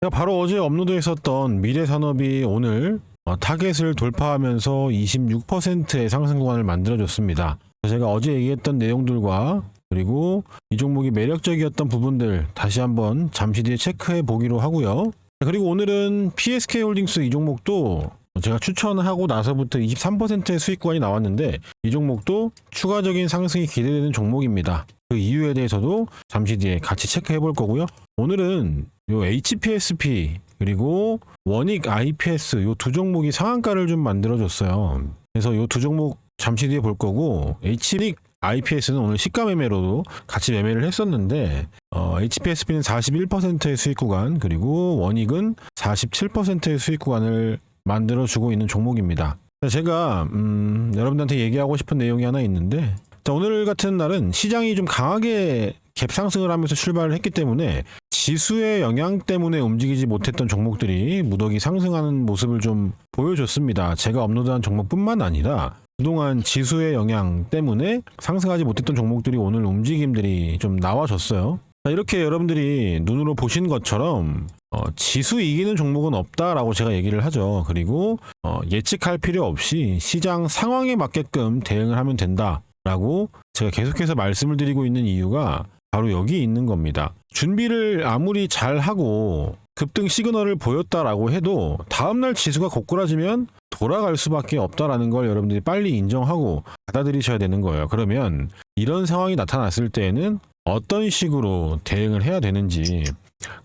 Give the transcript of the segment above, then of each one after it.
제가 바로 어제 업로드했었던 미래산업이 오늘 타겟을 돌파하면서 26%의 상승 구간을 만들어줬습니다. 제가 어제 얘기했던 내용들과 그리고 이 종목이 매력적이었던 부분들 다시 한번 잠시 뒤에 체크해 보기로 하고요. 그리고 오늘은 PSK홀딩스 이 종목도 제가 추천하고 나서부터 23%의 수익 구간이 나왔는데 이 종목도 추가적인 상승이 기대되는 종목입니다. 그 이유에 대해서도 잠시 뒤에 같이 체크해 볼 거고요. 오늘은 요 HPSP 그리고 원익 IPS 요 두 종목이 상한가를 좀 만들어줬어요. 그래서 요 두 종목 잠시 뒤에 볼 거고, HP닉 IPS는 오늘 시가 매매로도 같이 매매를 했었는데 HPSP는 41%의 수익 구간, 그리고 원익은 47%의 수익 구간을 만들어주고 있는 종목입니다. 제가 여러분들한테 얘기하고 싶은 내용이 하나 있는데, 자, 오늘 같은 날은 시장이 좀 강하게 갭 상승을 하면서 출발을 했기 때문에 지수의 영향 때문에 움직이지 못했던 종목들이 무더기 상승하는 모습을 좀 보여줬습니다. 제가 업로드한 종목뿐만 아니라 그동안 지수의 영향 때문에 상승하지 못했던 종목들이 오늘 움직임들이 좀 나와줬어요. 자, 이렇게 여러분들이 눈으로 보신 것처럼 지수 이기는 종목은 없다라고 제가 얘기를 하죠. 그리고 예측할 필요 없이 시장 상황에 맞게끔 대응을 하면 된다라고 제가 계속해서 말씀을 드리고 있는 이유가 바로 여기 있는 겁니다. 준비를 아무리 잘하고 급등 시그널을 보였다라고 해도 다음날 지수가 고꾸라지면 돌아갈 수밖에 없다라는 걸 여러분들이 빨리 인정하고 받아들이셔야 되는 거예요. 그러면 이런 상황이 나타났을 때에는 어떤 식으로 대응을 해야 되는지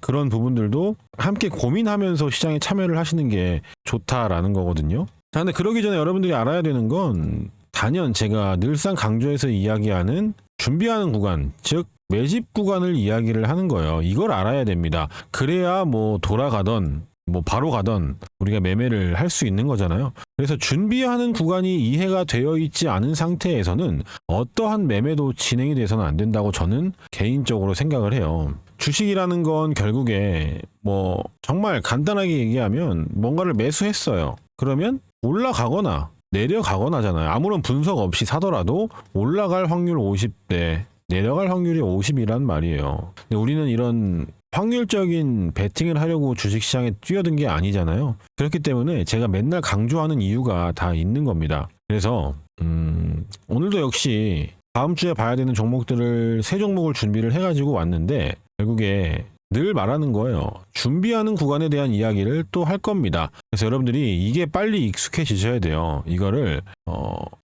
그런 부분들도 함께 고민하면서 시장에 참여를 하시는 게 좋다라는 거거든요. 자, 근데 그러기 전에 여러분들이 알아야 되는 건 단연 제가 늘상 강조해서 이야기하는 준비하는 구간, 즉 매집 구간을 이야기를 하는 거예요. 이걸 알아야 됩니다. 그래야 뭐 돌아가던 뭐 바로 가던 우리가 매매를 할 수 있는 거잖아요. 그래서 준비하는 구간이 이해가 되어 있지 않은 상태에서는 어떠한 매매도 진행이 돼서는 안 된다고 저는 개인적으로 생각을 해요. 주식이라는 건 결국에 뭐 정말 간단하게 얘기하면 뭔가를 매수했어요. 그러면 올라가거나 내려가거나잖아요. 아무런 분석 없이 사더라도 올라갈 확률 50대 내려갈 확률이 50이란 말이에요. 근데 우리는 이런 확률적인 베팅을 하려고 주식시장에 뛰어든 게 아니잖아요. 그렇기 때문에 제가 맨날 강조하는 이유가 다 있는 겁니다. 그래서 오늘도 역시 다음 주에 봐야 되는 종목들을 세 종목을 준비를 해가지고 왔는데 결국에 늘 말하는 거예요. 준비하는 구간에 대한 이야기를 또 할 겁니다. 그래서 여러분들이 이게 빨리 익숙해지셔야 돼요. 이거를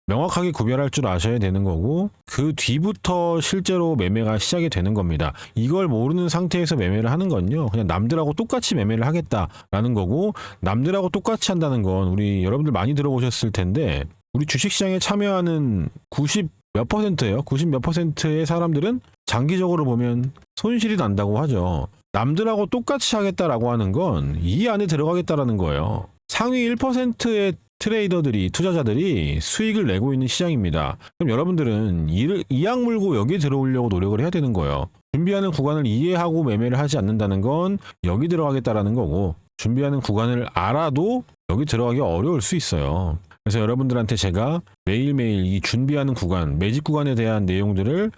명확하게 구별할 줄 아셔야 되는 거고 그 뒤부터 실제로 매매가 시작이 되는 겁니다. 이걸 모르는 상태에서 매매를 하는 건요. 그냥 남들하고 똑같이 매매를 하겠다라는 거고, 남들하고 똑같이 한다는 건 우리 여러분들 많이 들어보셨을 텐데 우리 주식시장에 참여하는 90 몇 %예요? 90 몇 %의 사람들은 장기적으로 보면 손실이 난다고 하죠. 남들하고 똑같이 하겠다라고 하는 건 이 안에 들어가겠다라는 거예요. 상위 1%의 트레이더들이, 투자자들이 수익을 내고 있는 시장입니다. 그럼 여러분들은 이 악 물고 여기 들어오려고 노력을 해야 되는 거예요. 준비하는 구간을 이해하고 매매를 하지 않는다는 건 여기 들어가겠다라는 거고, 준비하는 구간을 알아도 여기 들어가기 어려울 수 있어요. 그래서 여러분들한테 제가 매일매일 이 준비하는 구간, 매집 구간에 대한 내용들을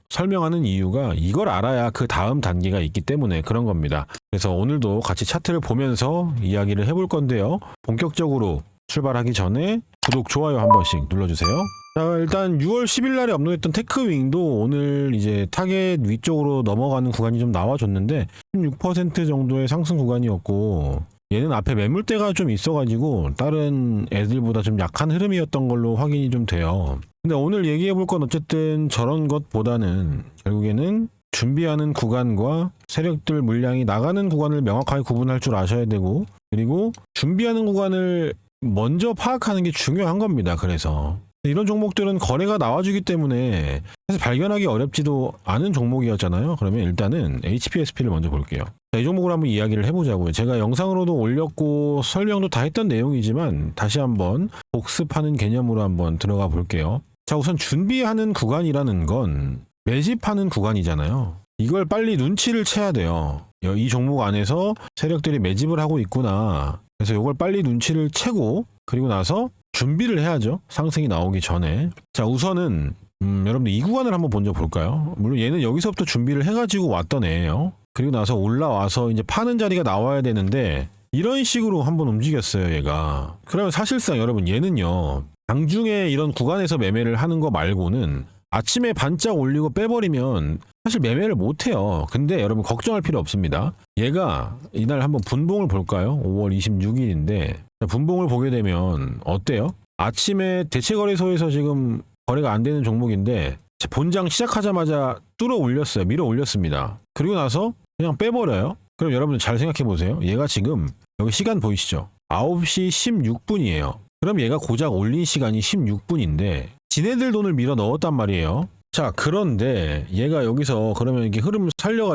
설명하는 이유가 이걸 알아야 그 다음 단계가 있기 때문에 그런 겁니다. 그래서 오늘도 같이 차트를 보면서 이야기를 해볼 건데요. 본격적으로 출발하기 전에 구독, 좋아요 한 번씩 눌러주세요. 자, 일단 6월 10일 날에 업로드했던 테크윙도 오늘 이제 타겟 위쪽으로 넘어가는 구간이 좀 나와줬는데 16% 정도의 상승 구간이었고, 얘는 앞에 매물대가 좀 있어가지고 다른 애들보다 좀 약한 흐름이었던 걸로 확인이 좀 돼요. 근데 오늘 얘기해 볼 건 어쨌든 저런 것보다는 결국에는 준비하는 구간과 세력들 물량이 나가는 구간을 명확하게 구분할 줄 아셔야 되고, 그리고 준비하는 구간을 먼저 파악하는 게 중요한 겁니다. 그래서 이런 종목들은 거래가 나와주기 때문에 사실 발견하기 어렵지도 않은 종목이었잖아요. 그러면 일단은 HPSP를 먼저 볼게요. 자, 이 종목을 한번 이야기를 해보자고요. 제가 영상으로도 올렸고 설명도 다 했던 내용이지만 다시 한번 복습하는 개념으로 한번 들어가 볼게요. 자, 우선 준비하는 구간이라는 건 매집하는 구간이잖아요. 이걸 빨리 눈치를 채야 돼요. 이 종목 안에서 세력들이 매집을 하고 있구나. 그래서 이걸 빨리 눈치를 채고 그리고 나서 준비를 해야죠. 상승이 나오기 전에. 자, 우선은 여러분들 이 구간을 한번 먼저 볼까요? 물론 얘는 여기서부터 준비를 해가지고 왔던 애예요. 그리고 나서 올라와서 이제 파는 자리가 나와야 되는데 이런 식으로 한번 움직였어요, 얘가. 그러면 사실상 여러분 얘는요. 장중에 이런 구간에서 매매를 하는 거 말고는 아침에 반짝 올리고 빼버리면 사실 매매를 못해요. 근데 여러분 걱정할 필요 없습니다. 얘가 이날 한번 분봉을 볼까요? 5월 26일인데 분봉을 보게 되면 어때요? 아침에 대체거래소에서 지금 거래가 안 되는 종목인데 본장 시작하자마자 뚫어 올렸어요. 밀어 올렸습니다. 그리고 나서 그냥 빼버려요. 그럼 여러분들 잘 생각해 보세요. 얘가 지금 여기 시간 보이시죠? 9시 16분이에요. 그럼 얘가 고작 올린 시간이 16분인데 지네들 돈을 밀어 넣었단 말이에요. 자, 그런데 얘가 여기서 그러면 이렇게 흐름을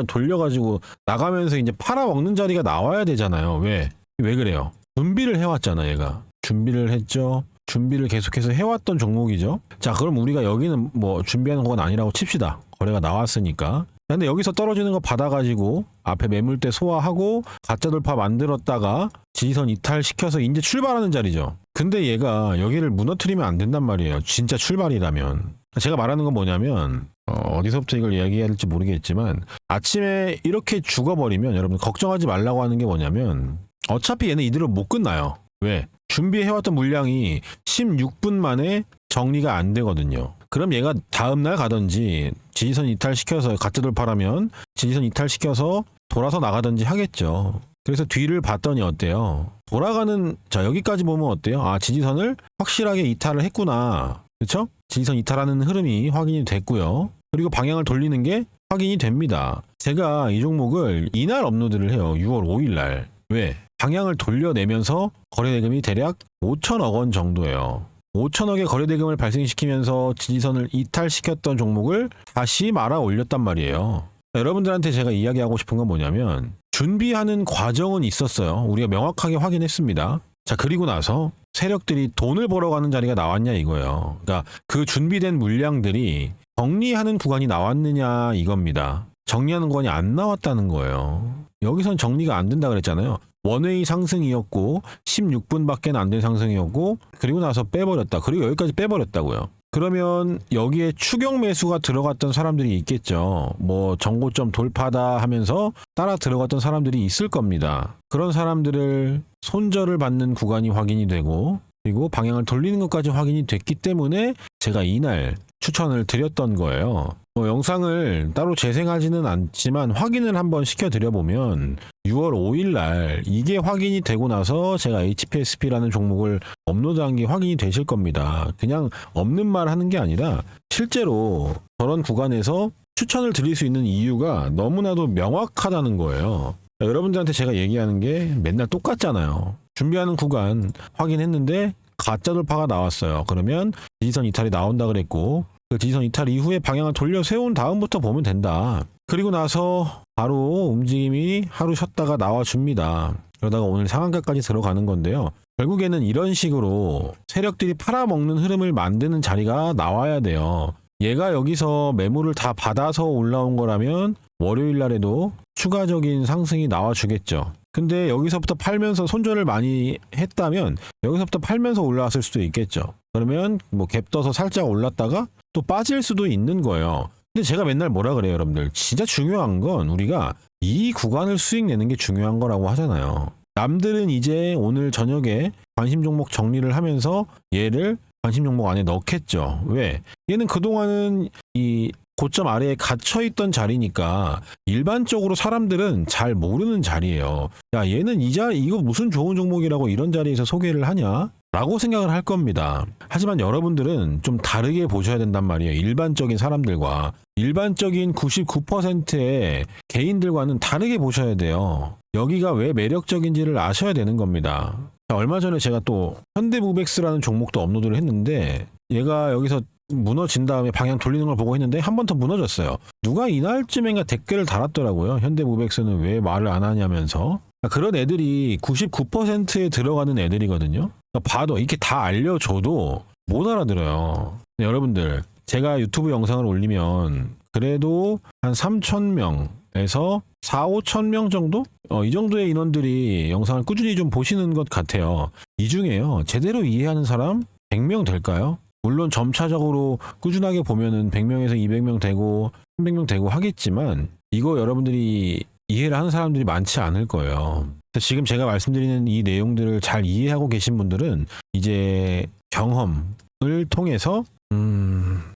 돌려가지고 나가면서 이제 팔아먹는 자리가 나와야 되잖아요. 왜 그래요? 준비를 해왔잖아. 얘가 준비를 했죠. 준비를 계속해서 해왔던 종목이죠. 자, 그럼 우리가 여기는 뭐 준비하는 건 아니라고 칩시다. 거래가 나왔으니까. 근데 여기서 떨어지는 거 받아가지고 앞에 매물대 소화하고 가짜 돌파 만들었다가 지지선 이탈시켜서 이제 출발하는 자리죠. 근데 얘가 여기를 무너뜨리면 안 된단 말이에요. 진짜 출발이라면. 제가 말하는 건 뭐냐면 어디서부터 이걸 이야기해야 할지 모르겠지만 아침에 이렇게 죽어버리면 여러분 걱정하지 말라고 하는 게 뭐냐면 어차피 얘는 이대로 못 끝나요. 왜? 준비해왔던 물량이 16분 만에 정리가 안 되거든요. 그럼 얘가 다음날 가든지 지지선 이탈시켜서 가짜 돌파라면 지지선 이탈시켜서 돌아서 나가든지 하겠죠. 그래서 뒤를 봤더니 어때요? 돌아가는 자 여기까지 보면 어때요? 아, 지지선을 확실하게 이탈을 했구나. 그렇죠? 지지선 이탈하는 흐름이 확인이 됐고요. 그리고 방향을 돌리는 게 확인이 됩니다. 제가 이 종목을 이날 업로드를 해요. 6월 5일 날. 왜? 방향을 돌려내면서 거래대금이 대략 5천억 원 정도예요. 5천억의 거래대금을 발생시키면서 지지선을 이탈시켰던 종목을 다시 말아 올렸단 말이에요. 여러분들한테 제가 이야기하고 싶은 건 뭐냐면 준비하는 과정은 있었어요. 우리가 명확하게 확인했습니다. 자, 그리고 나서 세력들이 돈을 벌어가는 자리가 나왔냐 이거예요. 그러니까 그 준비된 물량들이 정리하는 구간이 나왔느냐 이겁니다. 정리하는 구간이 안 나왔다는 거예요. 여기선 정리가 안 된다 그랬잖아요. 원웨이 상승이었고 16분밖에 안 된 상승이었고 그리고 나서 빼버렸다. 그리고 여기까지 빼버렸다고요. 그러면 여기에 추격 매수가 들어갔던 사람들이 있겠죠. 뭐 정고점 돌파다 하면서 따라 들어갔던 사람들이 있을 겁니다. 그런 사람들을 손절을 받는 구간이 확인이 되고 그리고 방향을 돌리는 것까지 확인이 됐기 때문에 제가 이날 추천을 드렸던 거예요. 영상을 따로 재생하지는 않지만 확인을 한번 시켜드려보면 6월 5일 날 이게 확인이 되고 나서 제가 HPSP라는 종목을 업로드한 게 확인이 되실 겁니다. 그냥 없는 말 하는 게 아니라 실제로 저런 구간에서 추천을 드릴 수 있는 이유가 너무나도 명확하다는 거예요. 여러분들한테 제가 얘기하는 게 맨날 똑같잖아요. 준비하는 구간 확인했는데 가짜 돌파가 나왔어요. 그러면 지지선 이탈이 나온다 그랬고 그 지지선 이탈 이후에 방향을 돌려 세운 다음부터 보면 된다. 그리고 나서 바로 움직임이 하루 쉬었다가 나와줍니다. 그러다가 오늘 상한가까지 들어가는 건데요. 결국에는 이런 식으로 세력들이 팔아먹는 흐름을 만드는 자리가 나와야 돼요. 얘가 여기서 매물을 다 받아서 올라온 거라면 월요일 날에도 추가적인 상승이 나와주겠죠. 근데 여기서부터 팔면서 손절을 많이 했다면 여기서부터 팔면서 올라왔을 수도 있겠죠. 그러면 뭐 갭 떠서 살짝 올랐다가 또 빠질 수도 있는 거예요. 근데 제가 맨날 뭐라 그래요, 여러분들. 진짜 중요한 건 우리가 이 구간을 수익 내는 게 중요한 거라고 하잖아요. 남들은 이제 오늘 저녁에 관심 종목 정리를 하면서 얘를 관심 종목 안에 넣겠죠. 왜? 얘는 그동안은 이 고점 아래에 갇혀있던 자리니까 일반적으로 사람들은 잘 모르는 자리예요. 야, 얘는 이거 무슨 좋은 종목이라고 이런 자리에서 소개를 하냐? 라고 생각을 할 겁니다. 하지만 여러분들은 좀 다르게 보셔야 된단 말이에요. 일반적인 사람들과 일반적인 99%의 개인들과는 다르게 보셔야 돼요. 여기가 왜 매력적인지를 아셔야 되는 겁니다. 얼마 전에 제가 또 현대무백스라는 종목도 업로드를 했는데 얘가 여기서 무너진 다음에 방향 돌리는 걸 보고 했는데 한 번 더 무너졌어요. 누가 이날쯤인가 댓글을 달았더라고요. 현대무백스는 왜 말을 안 하냐면서. 그런 애들이 99%에 들어가는 애들이거든요. 봐도 이렇게 다 알려줘도 못 알아들어요. 여러분들 제가 유튜브 영상을 올리면 그래도 한 3,000명에서 4,5,000명 정도? 이 정도의 인원들이 영상을 꾸준히 좀 보시는 것 같아요. 이 중에요. 제대로 이해하는 사람 100명 될까요? 물론 점차적으로 꾸준하게 보면은 100명에서 200명 되고 300명 되고 하겠지만 이거 여러분들이 이해를 하는 사람들이 많지 않을 거예요. 그래서 지금 제가 말씀드리는 이 내용들을 잘 이해하고 계신 분들은 이제 경험을 통해서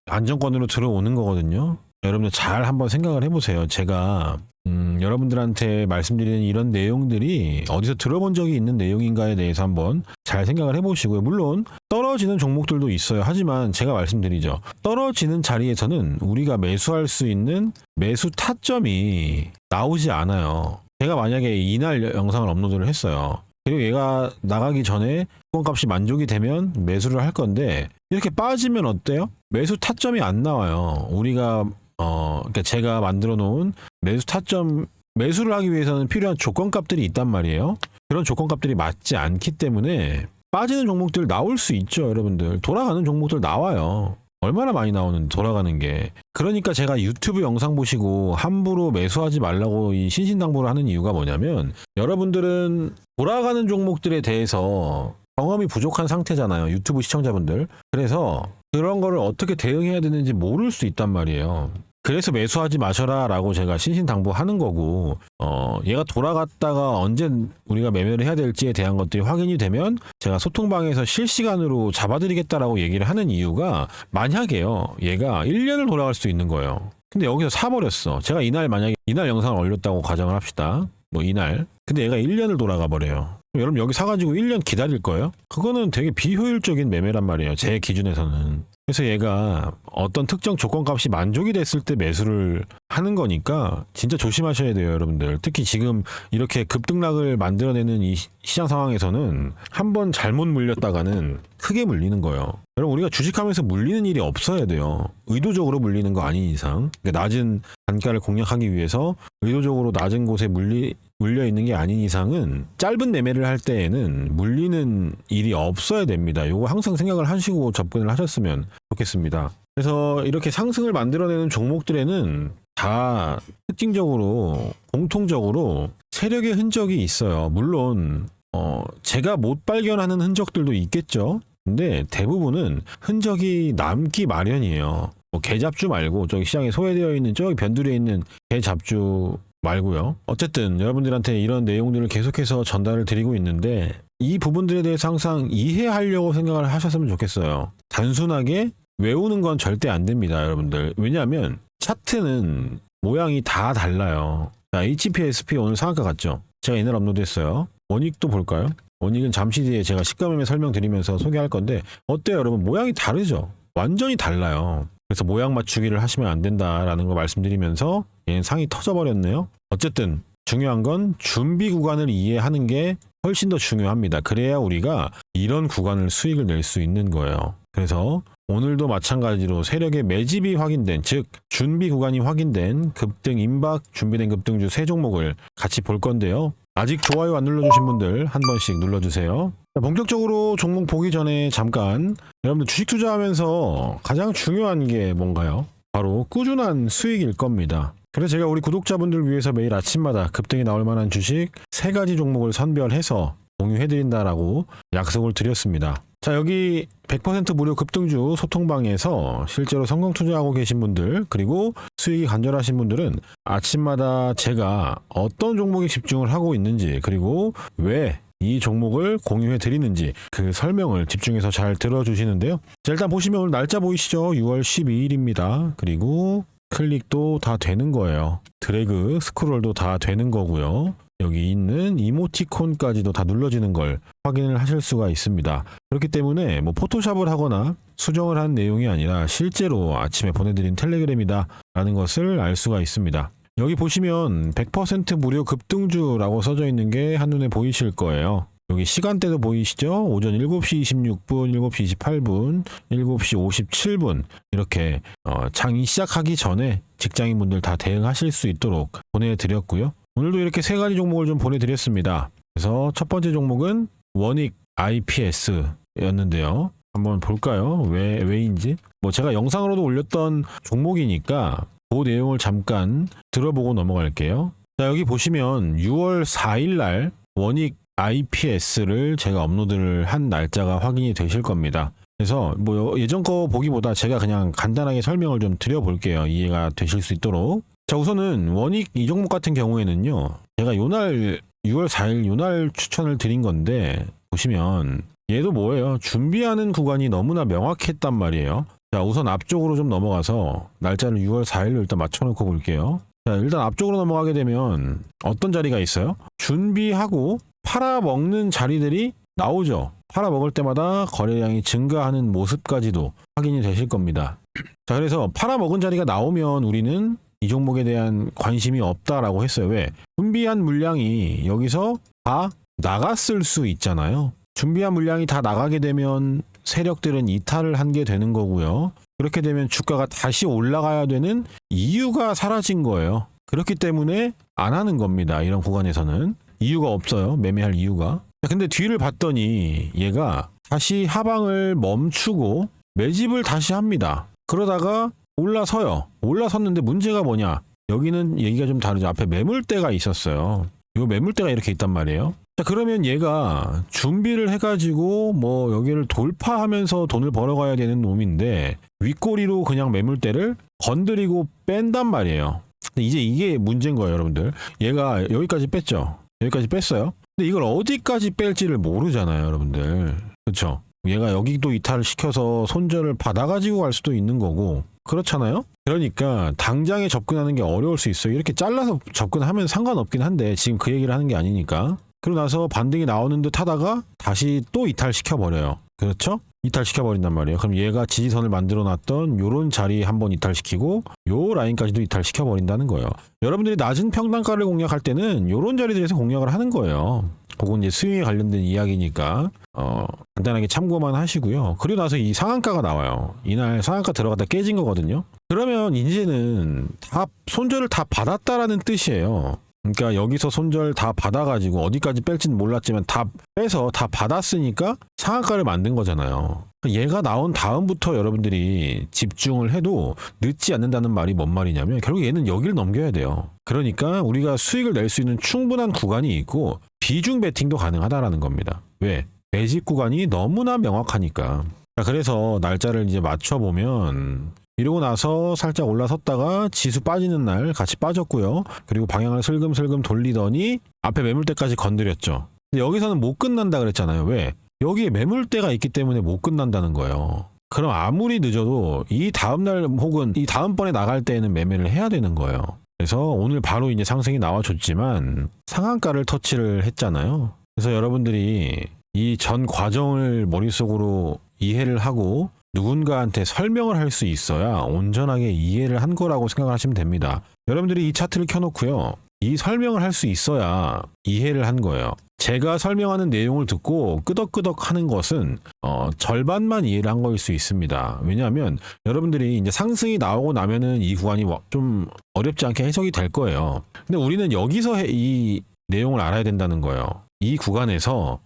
안정권으로 들어오는 거거든요. 여러분들 잘 한번 생각을 해보세요. 제가 여러분들한테 말씀드리는 이런 내용들이 어디서 들어본 적이 있는 내용인가에 대해서 한번 잘 생각을 해보시고요. 물론 떨어지는 종목들도 있어요. 하지만 제가 말씀드리죠. 떨어지는 자리에서는 우리가 매수할 수 있는 매수 타점이 나오지 않아요. 제가 만약에 이날 영상을 업로드를 했어요. 그리고 얘가 나가기 전에 쿠폰값이 만족이 되면 매수를 할 건데 이렇게 빠지면 어때요? 매수 타점이 안 나와요. 우리가 그러니까 제가 만들어 놓은 매수 타점, 매수를 하기 위해서는 필요한 조건값들이 있단 말이에요. 그런 조건값들이 맞지 않기 때문에 빠지는 종목들 나올 수 있죠, 여러분들. 돌아가는 종목들 나와요. 얼마나 많이 나오는데 돌아가는 게. 그러니까 제가 유튜브 영상 보시고 함부로 매수하지 말라고 이 신신당부를 하는 이유가 뭐냐면 여러분들은 돌아가는 종목들에 대해서 경험이 부족한 상태잖아요, 유튜브 시청자분들. 그래서 그런 거를 어떻게 대응해야 되는지 모를 수 있단 말이에요. 그래서 매수하지 마셔라 라고 제가 신신당부하는 거고, 얘가 돌아갔다가 언제 우리가 매매를 해야 될지에 대한 것들이 확인이 되면 제가 소통방에서 실시간으로 잡아드리겠다라고 얘기를 하는 이유가, 만약에요, 얘가 1년을 돌아갈 수 있는 거예요. 근데 여기서 사버렸어. 제가 만약에 이날 영상을 올렸다고 가정을 합시다. 뭐 이날. 근데 얘가 1년을 돌아가 버려요. 여러분 여기 사가지고 1년 기다릴 거예요? 그거는 되게 비효율적인 매매란 말이에요, 제 기준에서는. 그래서 얘가 어떤 특정 조건값이 만족이 됐을 때 매수를 하는 거니까 진짜 조심하셔야 돼요, 여러분들. 특히 지금 이렇게 급등락을 만들어내는 이 시장 상황에서는 한번 잘못 물렸다가는 크게 물리는 거예요. 여러분, 우리가 주식하면서 물리는 일이 없어야 돼요. 의도적으로 물리는 거 아닌 이상. 그러니까 낮은 단가를 공략하기 위해서 의도적으로 낮은 곳에 물려 있는 게 아닌 이상은 짧은 매매를 할 때에는 물리는 일이 없어야 됩니다. 요거 항상 생각을 하시고 접근을 하셨으면 좋겠습니다. 그래서 이렇게 상승을 만들어내는 종목들에는 다 특징적으로 공통적으로 세력의 흔적이 있어요. 물론 제가 못 발견하는 흔적들도 있겠죠. 근데 대부분은 흔적이 남기 마련이에요. 뭐 개잡주 말고 저기 시장에 소외되어 있는 저기 변두리에 있는 개잡주 말고요. 어쨌든 여러분들한테 이런 내용들을 계속해서 전달을 드리고 있는데 이 부분들에 대해서 항상 이해하려고 생각을 하셨으면 좋겠어요. 단순하게 외우는 건 절대 안 됩니다, 여러분들. 왜냐하면 차트는 모양이 다 달라요. 자, HPSP 오늘 상한가 갔죠? 제가 이날 업로드했어요. 원익도 볼까요? 원익은 잠시 뒤에 제가 시가매매 설명드리면서 소개할 건데 어때요, 여러분? 모양이 다르죠? 완전히 달라요. 그래서 모양 맞추기를 하시면 안 된다라는 거 말씀드리면서 얘는 상이 터져버렸네요. 어쨌든 중요한 건 준비 구간을 이해하는 게 훨씬 더 중요합니다. 그래야 우리가 이런 구간을 수익을 낼 수 있는 거예요. 그래서 오늘도 마찬가지로 세력의 매집이 확인된, 즉 준비 구간이 확인된 급등 임박 준비된 급등주 3종목을 같이 볼 건데요. 아직 좋아요 안 눌러주신 분들 한 번씩 눌러주세요. 자, 본격적으로 종목 보기 전에 잠깐, 여러분들 주식 투자하면서 가장 중요한 게 뭔가요? 바로 꾸준한 수익일 겁니다. 그래서 제가 우리 구독자분들 위해서 매일 아침마다 급등이 나올 만한 주식 3가지 종목을 선별해서 공유해드린다라고 약속을 드렸습니다. 자, 여기 100% 무료 급등주 소통방에서 실제로 성공 투자하고 계신 분들, 그리고 수익이 간절하신 분들은 아침마다 제가 어떤 종목에 집중을 하고 있는지, 그리고 왜 이 종목을 공유해 드리는지 그 설명을 집중해서 잘 들어주시는데요. 자, 일단 보시면 오늘 날짜 보이시죠? 6월 12일입니다. 그리고 클릭도 다 되는 거예요. 드래그, 스크롤도 다 되는 거고요. 여기 있는 이모티콘까지도 다 눌러지는 걸 확인을 하실 수가 있습니다. 그렇기 때문에 뭐 포토샵을 하거나 수정을 한 내용이 아니라 실제로 아침에 보내드린 텔레그램이다 라는 것을 알 수가 있습니다. 여기 보시면 100% 무료 급등주라고 써져 있는 게 한눈에 보이실 거예요. 여기 시간대도 보이시죠? 오전 7시 26분, 7시 28분, 7시 57분 이렇게 장이 시작하기 전에 직장인분들 다 대응하실 수 있도록 보내드렸고요. 오늘도 이렇게 3가지 종목을 좀 보내드렸습니다. 그래서 첫 번째 종목은 원익 IPS였는데요. 한번 볼까요? 왜인지. 뭐 제가 영상으로도 올렸던 종목이니까 그 내용을 잠깐 들어보고 넘어갈게요. 자, 여기 보시면 6월 4일 날 원익 IPS를 제가 업로드를 한 날짜가 확인이 되실 겁니다. 그래서 뭐 예전 거 보기보다 제가 그냥 간단하게 설명을 좀 드려볼게요. 이해가 되실 수 있도록. 자, 우선은 원익 이 종목 같은 경우에는요, 제가 요날 6월 4일 요날 추천을 드린 건데 보시면 얘도 뭐예요? 준비하는 구간이 너무나 명확했단 말이에요. 자, 우선 앞쪽으로 좀 넘어가서 날짜를 6월 4일로 일단 맞춰놓고 볼게요. 자, 일단 앞쪽으로 넘어가게 되면 어떤 자리가 있어요? 준비하고 팔아먹는 자리들이 나오죠. 팔아먹을 때마다 거래량이 증가하는 모습까지도 확인이 되실 겁니다. 자, 그래서 팔아먹은 자리가 나오면 우리는 이 종목에 대한 관심이 없다라고 했어요. 왜? 준비한 물량이 여기서 다 나갔을 수 있잖아요. 준비한 물량이 다 나가게 되면 세력들은 이탈을 한 게 되는 거고요. 그렇게 되면 주가가 다시 올라가야 되는 이유가 사라진 거예요. 그렇기 때문에 안 하는 겁니다. 이런 구간에서는. 이유가 없어요. 매매할 이유가. 근데 뒤를 봤더니 얘가 다시 하방을 멈추고 매집을 다시 합니다. 그러다가 올라서요. 올라섰는데 문제가 뭐냐? 여기는 얘기가 좀 다르죠. 앞에 매물대가 있었어요. 이 매물대가 이렇게 있단 말이에요. 자, 그러면 얘가 준비를 해가지고 뭐 여기를 돌파하면서 돈을 벌어가야 되는 놈인데 윗꼬리로 그냥 매물대를 건드리고 뺀단 말이에요. 근데 이제 이게 문제인 거예요, 여러분들. 얘가 여기까지 뺐죠. 여기까지 뺐어요. 근데 이걸 어디까지 뺄지를 모르잖아요, 여러분들. 그렇죠? 얘가 여기도 이탈을 시켜서 손절을 받아가지고 갈 수도 있는 거고 그렇잖아요? 그러니까 당장에 접근하는 게 어려울 수 있어요. 이렇게 잘라서 접근하면 상관없긴 한데 지금 그 얘기를 하는 게 아니니까. 그러고 나서 반등이 나오는 듯 하다가 다시 또 이탈시켜버려요. 그렇죠? 이탈시켜버린단 말이에요. 그럼 얘가 지지선을 만들어놨던 요런 자리 한번 이탈시키고 요 라인까지도 이탈시켜버린다는 거예요. 여러분들이 낮은 평단가를 공략할 때는 요런 자리들에서 공략을 하는 거예요. 그건 이제 스윙에 관련된 이야기니까 간단하게 참고만 하시고요. 그리고 나서 이 상한가가 나와요. 이날 상한가 들어갔다 깨진 거거든요. 그러면 이제는 다 손절을 다 받았다라는 뜻이에요. 그러니까 여기서 손절 다 받아가지고 어디까지 뺄지는 몰랐지만 다 빼서 다 받았으니까 상한가를 만든 거잖아요. 얘가 나온 다음부터 여러분들이 집중을 해도 늦지 않는다는 말이 뭔 말이냐면 결국 얘는 여기를 넘겨야 돼요. 그러니까 우리가 수익을 낼 수 있는 충분한 구간이 있고 비중 베팅도 가능하다라는 겁니다. 왜? 매집 구간이 너무나 명확하니까. 자, 그래서 날짜를 이제 맞춰보면 이러고 나서 살짝 올라섰다가 지수 빠지는 날 같이 빠졌고요. 그리고 방향을 슬금슬금 돌리더니 앞에 매물대까지 건드렸죠. 근데 여기서는 못 끝난다 그랬잖아요. 왜? 여기에 매물대가 있기 때문에 못 끝난다는 거예요. 그럼 아무리 늦어도 이 다음날 혹은 이 다음번에 나갈 때에는 매매를 해야 되는 거예요. 그래서 오늘 바로 이제 상승이 나와줬지만 상한가를 터치를 했잖아요. 그래서 여러분들이 이 전 과정을 머릿속으로 이해를 하고 누군가한테 설명을 할 수 있어야 온전하게 이해를 한 거라고 생각을 하시면 됩니다. 여러분들이 이 차트를 켜놓고요. 이 설명을 할 수 있어야 이해를 한 거예요. 제가 설명하는 내용을 듣고 끄덕끄덕 하는 것은 절반만 이해를 한 거일 수 있습니다. 왜냐하면 여러분들이 이제 상승이 나오고 나면은 이 구간이 좀 어렵지 않게 해석이 될 거예요. 근데 우리는 여기서 이 내용을 알아야 된다는 거예요. 이 구간에서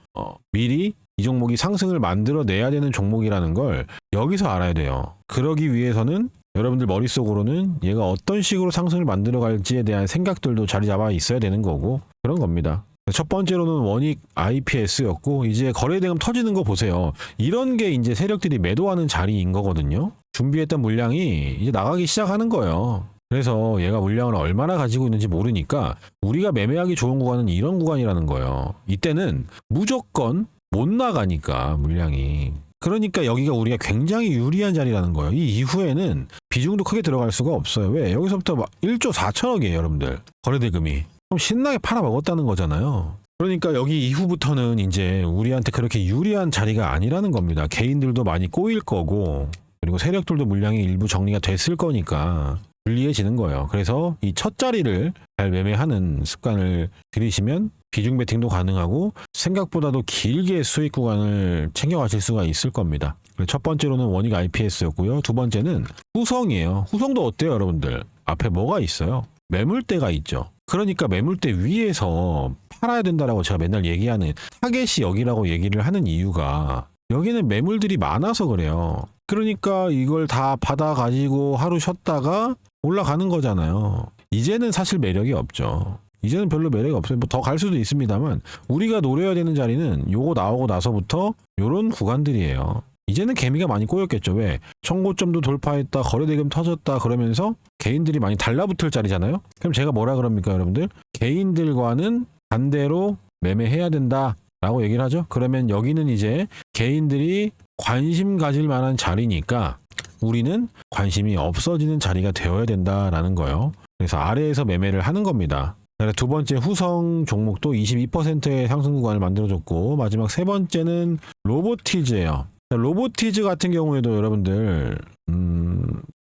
미리 이 종목이 상승을 만들어내야 되는 종목이라는 걸 여기서 알아야 돼요. 그러기 위해서는 여러분들 머릿속으로는 얘가 어떤 식으로 상승을 만들어갈지에 대한 생각들도 자리 잡아 있어야 되는 거고 그런 겁니다. 첫 번째로는 원익 IPS였고 이제 거래대금 터지는 거 보세요. 이런 게 이제 세력들이 매도하는 자리인 거거든요. 준비했던 물량이 이제 나가기 시작하는 거예요. 그래서 얘가 물량을 얼마나 가지고 있는지 모르니까 우리가 매매하기 좋은 구간은 이런 구간이라는 거예요. 이때는 무조건 못 나가니까 물량이. 그러니까 여기가 우리가 굉장히 유리한 자리라는 거예요. 이 이후에는 비중도 크게 들어갈 수가 없어요. 왜? 여기서부터 막 1조 4천억이에요, 여러분들. 거래대금이. 그럼 신나게 팔아먹었다는 거잖아요. 그러니까 여기 이후부터는 이제 우리한테 그렇게 유리한 자리가 아니라는 겁니다. 개인들도 많이 꼬일 거고 그리고 세력들도 물량이 일부 정리가 됐을 거니까 불리해지는 거예요. 그래서 이 첫 자리를 잘 매매하는 습관을 들이시면 비중 베팅도 가능하고 생각보다도 길게 수익 구간을 챙겨가실 수가 있을 겁니다. 첫 번째로는 원익 IPS였고요. 두 번째는 후성이에요. 후성도 어때요, 여러분들? 앞에 뭐가 있어요? 매물대가 있죠. 그러니까 매물대 위에서 팔아야 된다라고 제가 맨날 얘기하는 타겟이 여기라고 얘기를 하는 이유가 여기는 매물들이 많아서 그래요. 그러니까 이걸 다 받아가지고 하루 쉬었다가 올라가는 거잖아요. 이제는 사실 매력이 없죠. 이제는 별로 매력이 없어요. 뭐 더 갈 수도 있습니다만 우리가 노려야 되는 자리는 요거 나오고 나서부터 요런 구간들이에요. 이제는 개미가 많이 꼬였겠죠. 왜? 청고점도 돌파했다, 거래대금 터졌다 그러면서 개인들이 많이 달라붙을 자리잖아요. 그럼 제가 뭐라 그럽니까, 여러분들? 개인들과는 반대로 매매해야 된다라고 얘기를 하죠. 그러면 여기는 이제 개인들이 관심 가질 만한 자리니까 우리는 관심이 없어지는 자리가 되어야 된다라는 거예요. 그래서 아래에서 매매를 하는 겁니다. 두 번째 후성 종목도 22%의 상승 구간을 만들어줬고, 마지막 세 번째는 로보티즈예요. 로보티즈 같은 경우에도 여러분들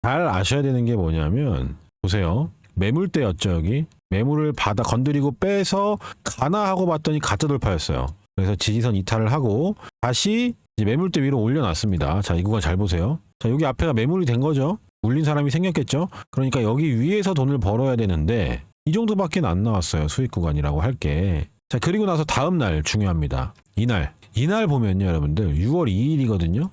잘 아셔야 되는 게 뭐냐면, 보세요. 매물대였죠. 여기 매물을 받아 건드리고 빼서 가나 하고 봤더니 가짜 돌파였어요. 그래서 지지선 이탈을 하고 다시 이제 매물대 위로 올려놨습니다. 자, 이 구간 잘 보세요. 자, 여기 앞에가 매물이 된 거죠. 물린 사람이 생겼겠죠. 그러니까 여기 위에서 돈을 벌어야 되는데 이 정도밖에 안 나왔어요. 수익 구간이라고 할게. 자, 그리고 나서 다음 날 중요합니다. 이날 보면요, 여러분들 6월 2일이거든요.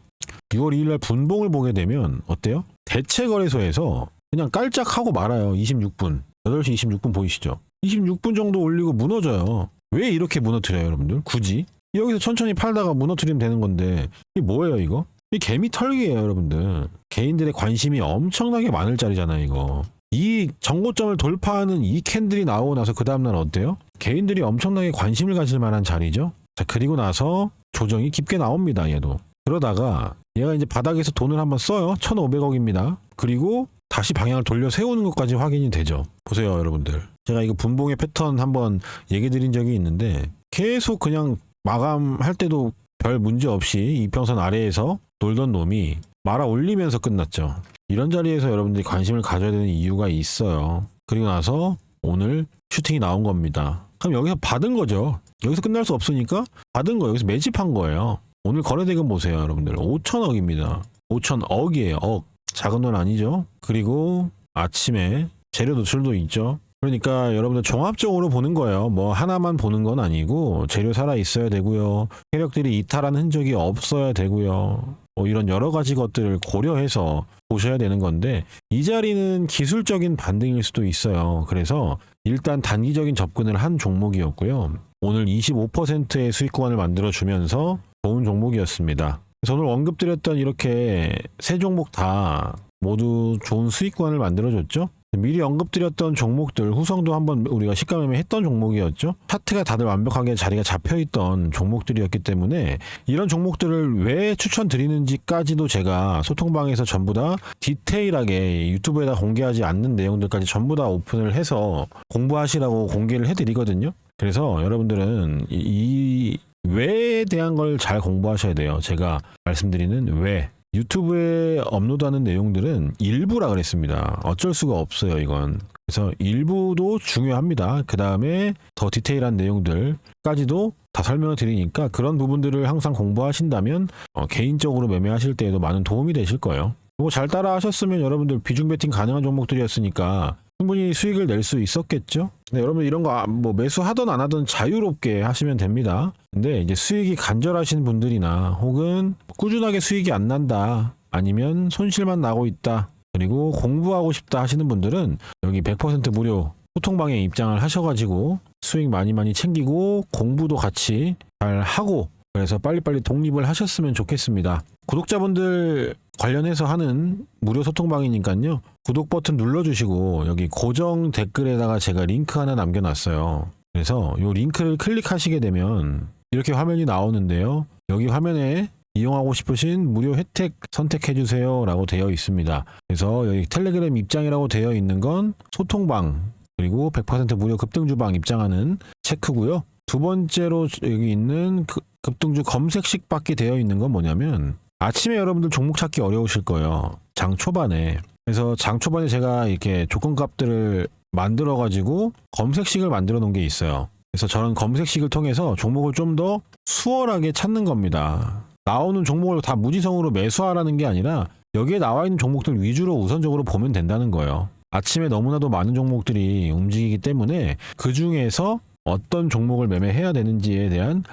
6월 2일 날 분봉을 보게 되면 어때요? 대체거래소에서 그냥 깔짝하고 말아요. 26분. 8시 26분 보이시죠? 26분 정도 올리고 무너져요. 왜 이렇게 무너뜨려요, 여러분들? 굳이? 여기서 천천히 팔다가 무너뜨리면 되는 건데 이게 뭐예요, 이거? 이 개미 털기예요, 여러분들. 개인들의 관심이 엄청나게 많을 자리잖아요, 이거. 이 정고점을 돌파하는 이 캔들이 나오고 나서 그 다음날 어때요? 개인들이 엄청나게 관심을 가질 만한 자리죠. 자, 그리고 나서 조정이 깊게 나옵니다, 얘도. 그러다가 얘가 이제 바닥에서 돈을 한번 써요. 1,500억입니다. 그리고 다시 방향을 돌려 세우는 것까지 확인이 되죠. 보세요, 여러분들. 제가 이거 분봉의 패턴 한번 얘기 드린 적이 있는데 계속 그냥 마감할 때도 별 문제 없이 이평선 아래에서 놀던 놈이 말아 올리면서 끝났죠. 이런 자리에서 여러분들이 관심을 가져야 되는 이유가 있어요. 그리고 나서 오늘 슈팅이 나온 겁니다. 그럼 여기서 받은 거죠. 여기서 끝날 수 없으니까 받은 거예요. 여기서 매집한 거예요. 오늘 거래대금 보세요, 여러분들. 5천억입니다. 5천억이에요. 억. 작은 돈 아니죠. 그리고 아침에 재료 노출도 있죠. 그러니까 여러분들 종합적으로 보는 거예요. 뭐 하나만 보는 건 아니고 재료 살아 있어야 되고요. 세력들이 이탈한 흔적이 없어야 되고요. 뭐 이런 여러 가지 것들을 고려해서 보셔야 되는 건데 이 자리는 기술적인 반등일 수도 있어요. 그래서 일단 단기적인 접근을 한 종목이었고요. 오늘 25%의 수익 구간을 만들어주면서 좋은 종목이었습니다. 그래서 오늘 언급드렸던 이렇게 세 종목 다 모두 좋은 수익 구간을 만들어줬죠. 미리 언급드렸던 종목들 후성도 한번 우리가 시가매매 했던 종목이었죠. 차트가 다들 완벽하게 자리가 잡혀있던 종목들이었기 때문에 이런 종목들을 왜 추천드리는지까지도 제가 소통방에서 전부 다 디테일하게 유튜브에다 공개하지 않는 내용들까지 전부 다 오픈을 해서 공부하시라고 공개를 해드리거든요. 그래서 여러분들은 이 왜에 대한 걸 잘 공부하셔야 돼요. 제가 말씀드리는 왜. 유튜브에 업로드하는 내용들은 일부라 그랬습니다. 어쩔 수가 없어요, 이건. 그래서 일부도 중요합니다. 그 다음에 더 디테일한 내용들까지도 다 설명을 드리니까 그런 부분들을 항상 공부하신다면 개인적으로 매매하실 때에도 많은 도움이 되실 거예요. 그리고 잘 따라 하셨으면 여러분들 비중 베팅 가능한 종목들이었으니까 충분히 수익을 낼 수 있었겠죠. 근데 여러분 이런 거 뭐 매수하던 안 하던 자유롭게 하시면 됩니다. 근데 이제 수익이 간절하신 분들이나 혹은 꾸준하게 수익이 안 난다 아니면 손실만 나고 있다 그리고 공부하고 싶다 하시는 분들은 여기 100% 무료 소통방에 입장을 하셔가지고 수익 많이 챙기고 공부도 같이 잘 하고 그래서 빨리빨리 독립을 하셨으면 좋겠습니다. 구독자분들 관련해서 하는 무료 소통방이니까요. 구독 버튼 눌러주시고 여기 고정 댓글에다가 제가 링크 하나 남겨놨어요. 그래서 이 링크를 클릭하시게 되면 이렇게 화면이 나오는데요. 여기 화면에 이용하고 싶으신 무료 혜택 선택해주세요 라고 되어 있습니다. 그래서 여기 텔레그램 입장이라고 되어 있는 건 소통방 그리고 100% 무료 급등주방 입장하는 체크고요. 두 번째로 여기 있는 급등주 검색식 밖에 되어 있는 건 뭐냐면 아침에 여러분들 종목 찾기 어려우실 거예요. 장 초반에. 그래서 장 초반에 제가 이렇게 조건값들을 만들어 가지고 검색식을 만들어 놓은 게 있어요. 그래서 저는 검색식을 통해서 종목을 좀 더 수월하게 찾는 겁니다. 나오는 종목을 다 무지성으로 매수하라는 게 아니라 여기에 나와 있는 종목들 위주로 우선적으로 보면 된다는 거예요. 아침에 너무나도 많은 종목들이 움직이기 때문에 그 중에서 어떤 종목을 매매해야 되는지에 대한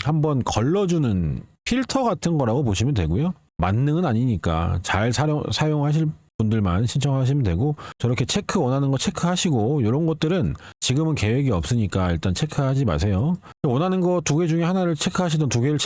한번 걸러주는 필터 같은 거라고 보시면 되고요. 만능은 아니니까 잘 사용하실 분들만 신청하시면 되고, 저렇게 체크 원하는 거 체크하시고, 이런 것들은 지금은 계획이 없으니까 일단 체크하지 마세요. 원하는 거 2개 중에 하나를 체크하시던 2개를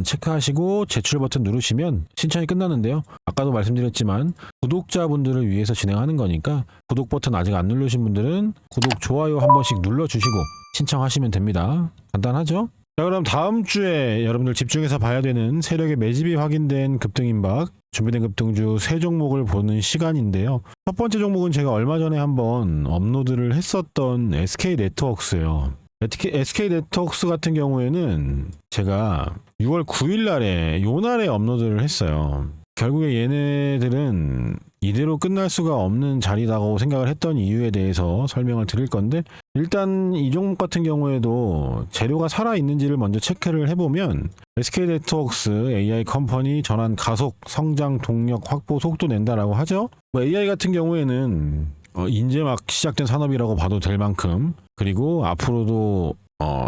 체크하시고 제출 버튼 누르시면 신청이 끝나는데요. 아까도 말씀드렸지만 구독자분들을 위해서 진행하는 거니까 구독 버튼 아직 안 누르신 분들은 구독, 좋아요 한 번씩 눌러주시고 신청하시면 됩니다. 간단하죠? 자, 그럼 다음 주에 여러분들 집중해서 봐야 되는 세력의 매집이 확인된 급등임박, 준비된 급등주 3종목을 보는 시간인데요. 첫 번째 종목은 제가 얼마 전에 한번 업로드를 했었던 SK네트워크스예요. SK네트워크스 같은 경우에는 제가 6월 9일 날에 요 날에 업로드를 했어요. 결국에 얘네들은 이대로 끝날 수가 없는 자리라고 생각을 했던 이유에 대해서 설명을 드릴 건데, 일단 이 종목 같은 경우에도 재료가 살아있는지를 먼저 체크를 해보면 SK네트워크스 AI 컴퍼니 전환 가속 성장 동력 확보 속도 낸다라고 하죠. AI 같은 경우에는 이제 막 시작된 산업이라고 봐도 될 만큼, 그리고 앞으로도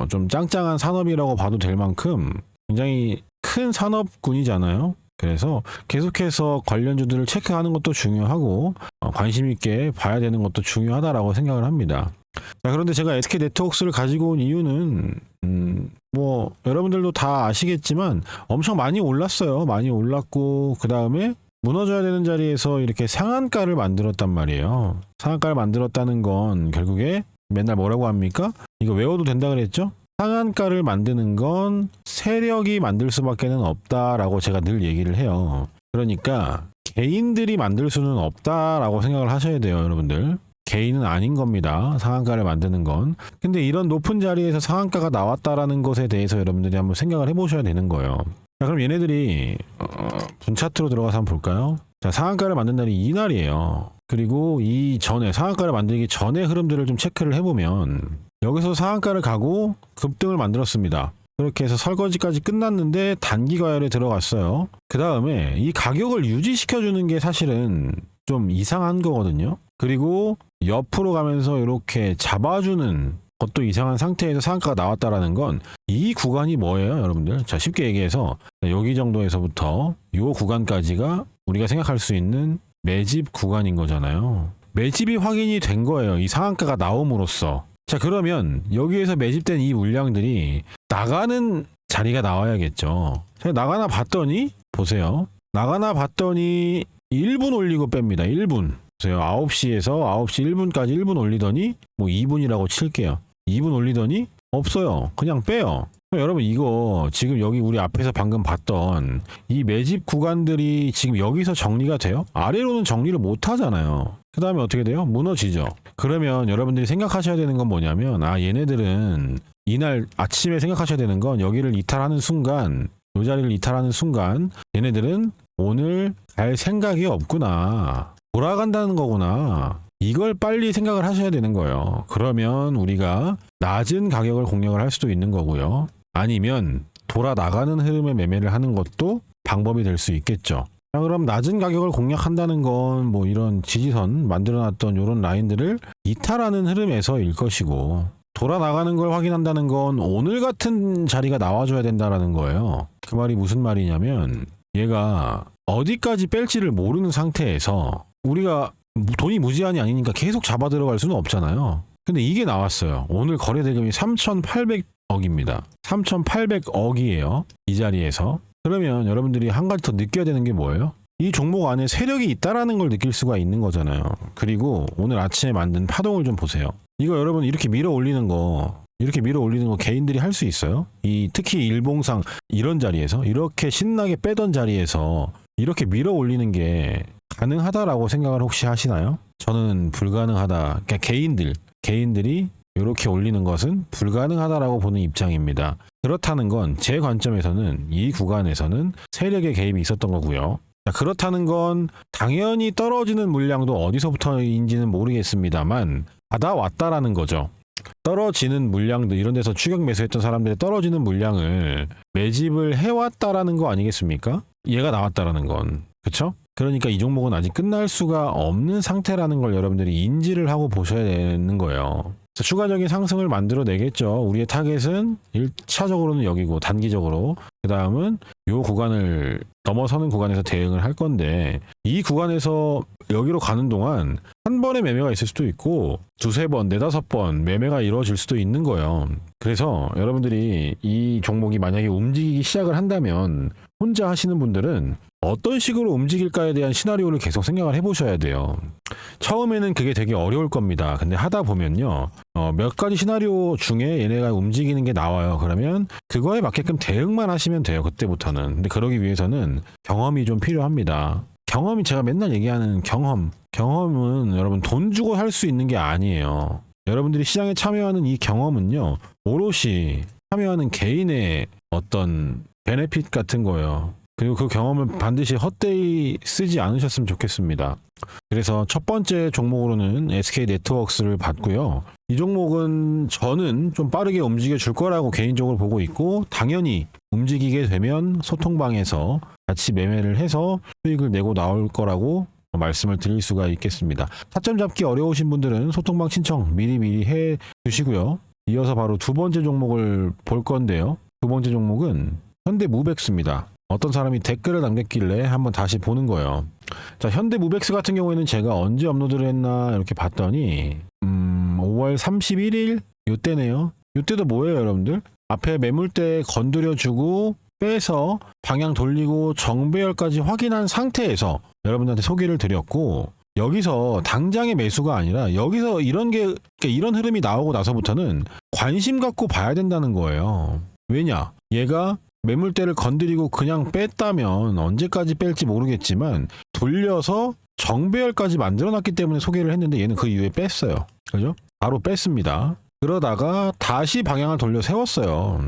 좀 짱짱한 산업이라고 봐도 될 만큼 굉장히 큰 산업군이잖아요. 그래서 계속해서 관련주들을 체크하는 것도 중요하고 관심 있게 봐야 되는 것도 중요하다라고 생각을 합니다. 자, 그런데 제가 SK네트워크스를 가지고 온 이유는 뭐 여러분들도 다 아시겠지만 엄청 많이 올랐어요. 많이 올랐고 그 다음에 무너져야 되는 자리에서 이렇게 상한가를 만들었단 말이에요. 상한가를 만들었다는 건 결국에 맨날 뭐라고 합니까? 이거 외워도 된다 그랬죠? 상한가를 만드는 건 세력이 만들 수밖에는 없다라고 제가 늘 얘기를 해요. 그러니까 개인들이 만들 수는 없다라고 생각을 하셔야 돼요, 여러분들. 개인은 아닌 겁니다. 상한가를 만드는 건. 근데 이런 높은 자리에서 상한가가 나왔다라는 것에 대해서 여러분들이 한번 생각을 해보셔야 되는 거예요. 자, 그럼 얘네들이 분 차트로 들어가서 한번 볼까요? 자, 상한가를 만든 날이 이날이에요. 그리고 이 전에 상한가를 만들기 전에 흐름들을 좀 체크를 해보면 여기서 상한가를 가고 급등을 만들었습니다. 그렇게 해서 설거지까지 끝났는데 단기 과열에 들어갔어요. 그 다음에 이 가격을 유지시켜주는 게 사실은 좀 이상한 거거든요. 그리고 옆으로 가면서 이렇게 잡아주는 것도 이상한 상태에서 상한가가 나왔다라는 건 이 구간이 뭐예요, 여러분들? 자, 쉽게 얘기해서 여기 정도에서부터 이 구간까지가 우리가 생각할 수 있는 매집 구간인 거잖아요. 매집이 확인이 된 거예요. 이 상한가가 나옴으로써. 자, 그러면 여기에서 매집된 이 물량들이 나가는 자리가 나와야겠죠. 제가 나가나 봤더니 보세요. 나가나 봤더니 1분 올리고 뺍니다. 1분. 보세요. 9시에서 9시 1분까지 1분 올리더니 뭐 2분이라고 칠게요. 2분 올리더니 없어요. 그냥 빼요. 여러분, 이거 지금 여기 우리 앞에서 방금 봤던 이 매집 구간들이 지금 여기서 정리가 돼요? 아래로는 정리를 못 하잖아요. 그 다음에 어떻게 돼요? 무너지죠. 그러면 여러분들이 생각하셔야 되는 건 뭐냐면, 얘네들은 이날 아침에 생각하셔야 되는 건 여기를 이탈하는 순간, 이 자리를 이탈하는 순간 얘네들은 오늘 갈 생각이 없구나. 돌아간다는 거구나. 이걸 빨리 생각을 하셔야 되는 거예요. 그러면 우리가 낮은 가격을 공략을 할 수도 있는 거고요. 아니면 돌아 나가는 흐름의 매매를 하는 것도 방법이 될 수 있겠죠. 자, 그럼 낮은 가격을 공략한다는 건 뭐 이런 지지선 만들어놨던 이런 라인들을 이탈하는 흐름에서일 것이고, 돌아 나가는 걸 확인한다는 건 오늘 같은 자리가 나와줘야 된다라는 거예요. 그 말이 무슨 말이냐면, 얘가 어디까지 뺄지를 모르는 상태에서 우리가 돈이 무제한이 아니니까 계속 잡아 들어갈 수는 없잖아요. 근데 이게 나왔어요. 오늘 거래 대금이 3,800억입니다. 3,800억이에요. 이 자리에서. 그러면 여러분들이 한 가지 더 느껴야 되는 게 뭐예요? 이 종목 안에 세력이 있다라는 걸 느낄 수가 있는 거잖아요. 그리고 오늘 아침에 만든 파동을 좀 보세요. 이거 여러분 이렇게 밀어 올리는 거 개인들이 할 수 있어요? 특히 일봉상 이런 자리에서 이렇게 신나게 빼던 자리에서 이렇게 밀어 올리는 게 가능하다라고 생각을 혹시 하시나요? 저는 불가능하다. 그러니까 개인들이 이렇게 올리는 것은 불가능하다라고 보는 입장입니다. 그렇다는 건 제 관점에서는 이 구간에서는 세력의 개입이 있었던 거고요. 자, 그렇다는 건 당연히 떨어지는 물량도 어디서부터인지는 모르겠습니다만 받아왔다라는 거죠. 떨어지는 물량들, 이런 데서 추격 매수했던 사람들의 떨어지는 물량을 매집을 해왔다라는 거 아니겠습니까? 얘가 나왔다라는 건. 그쵸? 그러니까 이 종목은 아직 끝날 수가 없는 상태라는 걸 여러분들이 인지를 하고 보셔야 되는 거예요. 추가적인 상승을 만들어내겠죠. 우리의 타겟은 1차적으로는 여기고 단기적으로, 그 다음은 요 구간을 넘어서는 구간에서 대응을 할 건데, 이 구간에서 여기로 가는 동안 한 번의 매매가 있을 수도 있고 두세 번, 네다섯 번 매매가 이루어질 수도 있는 거예요. 그래서 여러분들이 이 종목이 만약에 움직이기 시작을 한다면 혼자 하시는 분들은 어떤 식으로 움직일까에 대한 시나리오를 계속 생각을 해보셔야 돼요. 처음에는 그게 되게 어려울 겁니다. 근데 하다 보면요, 몇 가지 시나리오 중에 얘네가 움직이는 게 나와요. 그러면 그거에 맞게끔 대응만 하시면 돼요. 그때부터는. 근데 그러기 위해서는 경험이 좀 필요합니다. 경험이, 제가 맨날 얘기하는 경험은 여러분 돈 주고 할 수 있는 게 아니에요. 여러분들이 시장에 참여하는 이 경험은요, 오롯이 참여하는 개인의 어떤 베네핏 같은 거예요. 그리고 그 경험을 반드시 헛되이 쓰지 않으셨으면 좋겠습니다. 그래서 첫 번째 종목으로는 SK네트워크스를 봤고요. 이 종목은 저는 좀 빠르게 움직여 줄 거라고 개인적으로 보고 있고, 당연히 움직이게 되면 소통방에서 같이 매매를 해서 수익을 내고 나올 거라고 말씀을 드릴 수가 있겠습니다. 타점 잡기 어려우신 분들은 소통방 신청 미리 해 주시고요. 이어서 바로 두 번째 종목을 볼 건데요. 두 번째 종목은 현대무벡스입니다. 어떤 사람이 댓글을 남겼길래 한번 다시 보는 거예요. 자, 현대무벡스 같은 경우에는 제가 언제 업로드를 했나 이렇게 봤더니 5월 31일 요때네요. 요때도 뭐예요, 여러분들? 앞에 매물대 건드려주고 빼서 방향 돌리고 정배열까지 확인한 상태에서 여러분한테 소개를 드렸고, 여기서 당장의 매수가 아니라 여기서 이런 흐름이 나오고 나서부터는 관심 갖고 봐야 된다는 거예요. 왜냐? 얘가 매물대를 건드리고 그냥 뺐다면 언제까지 뺄지 모르겠지만 돌려서 정배열까지 만들어놨기 때문에 소개를 했는데 얘는 그 이후에 뺐어요. 그죠? 바로 뺐습니다. 그러다가 다시 방향을 돌려 세웠어요.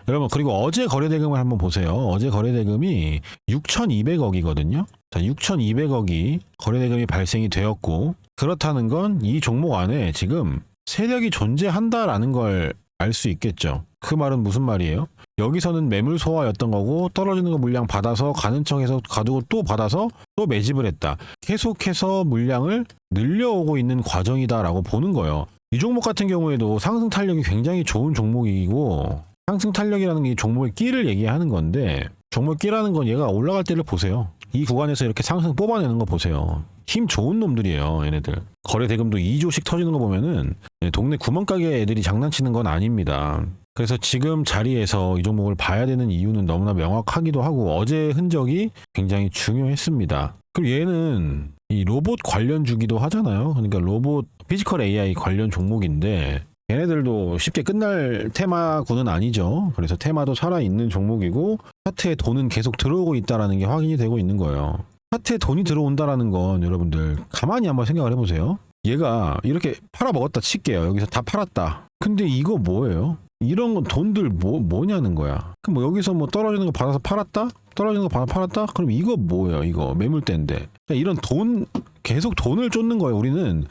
여러분, 그리고 어제 거래대금을 한번 보세요. 어제 거래대금이 6,200억이거든요. 자, 6,200억이 거래대금이 발생이 되었고, 그렇다는 건 이 종목 안에 지금 세력이 존재한다라는 걸 알 수 있겠죠. 그 말은 무슨 말이에요? 여기서는 매물 소화였던 거고, 떨어지는 거 물량 받아서 가는 척해서 가두고 또 받아서 또 매집을 했다. 계속해서 물량을 늘려오고 있는 과정이다라고 보는 거예요. 이 종목 같은 경우에도 상승 탄력이 굉장히 좋은 종목이고, 상승 탄력이라는 게 종목의 끼를 얘기하는 건데, 종목 끼라는 건 얘가 올라갈 때를 보세요. 이 구간에서 이렇게 상승 뽑아내는 거 보세요. 힘 좋은 놈들이에요, 얘네들. 거래 대금도 2조씩 터지는 거 보면은 동네 구멍가게 애들이 장난치는 건 아닙니다. 그래서 지금 자리에서 이 종목을 봐야 되는 이유는 너무나 명확하기도 하고, 어제 흔적이 굉장히 중요했습니다. 그리고 얘는 이 로봇 관련 주기도 하잖아요. 그러니까 로봇 피지컬 AI 관련 종목인데, 얘네들도 쉽게 끝날 테마군은 아니죠. 그래서 테마도 살아있는 종목이고, 차트에 돈은 계속 들어오고 있다는 게 확인이 되고 있는 거예요. 차트에 돈이 들어온다라는 건 여러분들 가만히 한번 생각을 해보세요. 얘가 이렇게 팔아먹었다 칠게요. 여기서 다 팔았다. 근데 이거 뭐예요? 이런 건 돈들 뭐냐는 거야. 그럼 뭐 여기서 뭐 떨어지는 거 받아서 팔았다? 떨어지는 거 받아서 팔았다? 그럼 이거 뭐예요? 이거 매물대인데. 그러니까 이런 돈, 계속 돈을 쫓는 거예요. 우리는